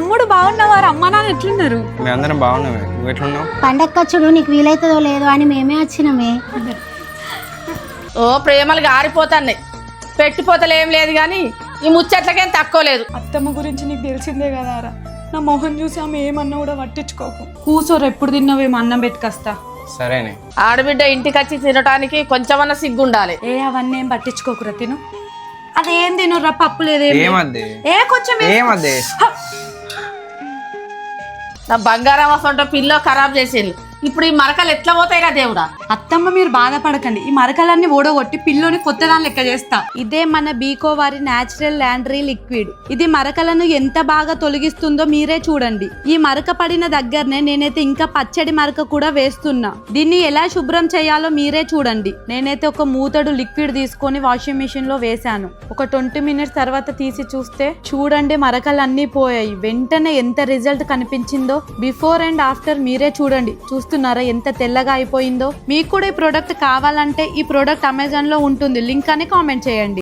తమ్ముడు బాగున్నవారు, అమ్మ నాన్న ఎట్లున్నారు? మేమందరం బాగున్నామే, నువ్వు ఎట్లున్నావు? పండగ చూడు నీకు వీలైతుందో లేదో అని మేమే వచ్చినామే. ఓ ప్రేమలు గారిపోతాయి, పెట్టిపోతలేం లేదు కానీ ఈ ముచ్చట్లకేం తక్కువ లేదు. అత్తమ్మ గురించి నీకు తెలిసిందే కదారా, నా మొహం చూసి ఆమె ఏమన్నా కూడా పట్టించుకోకు. కూసోరు, ఎప్పుడు తిన్నావేమో అన్నం పెట్టుకొస్తా. సరేనే. ఆడబిడ్డ ఇంటికి వచ్చి తినటానికి కొంచెమన్నా సిగ్గుండాలి. ఏ అవన్నీ ఏం పట్టించుకోకురా, తిను. అదేం తినుర్రా, పప్పు లేదేం ఏమద్దే ఏ కొంచెం ఏమద్దే నా బంగారం అసంటో పిల్లో ఖరాబ్ చేసేది. ఇప్పుడు ఈ మరకలు ఎట్లా పోతాయిరా దేవుడా? అత్తమ్మ మీరు బాధపడకండి, ఈ మరకలన్నీ ఓడగొట్టి పిల్లోని కొత్త దాని లెక్క చేస్తా. ఇదే మన బీకో వారి న్యాచురల్ లాండ్రీ లిక్విడ్. ఇది మరకలను ఎంత బాగా తొలగిస్తుందో మీరే చూడండి. ఈ మరక పడిన దగ్గరనే నేనైతే ఇంకా పచ్చడి మరక కూడా వేస్తున్నా. దీన్ని ఎలా శుభ్రం చేయాలో మీరే చూడండి. నేనైతే ఒక మూతడు లిక్విడ్ తీసుకొని వాషింగ్ మిషన్ లో వేసాను. ఒక 20 మినిట్స్ తర్వాత తీసి చూస్తే చూడండి మరకలు అన్నీ పోయాయి. వెంటనే ఎంత రిజల్ట్ కనిపించిందో. బిఫోర్ అండ్ ఆఫ్టర్ మీరే చూడండి. చూస్తున్నారా ఎంత తెల్లగా అయిపోయిందో? మీకు కూడా ఈ ప్రోడక్ట్ కావాలంటే ఈ ప్రోడక్ట్ అమెజాన్ లో ఉంటుంది, లింక్ అని కామెంట్ చేయండి.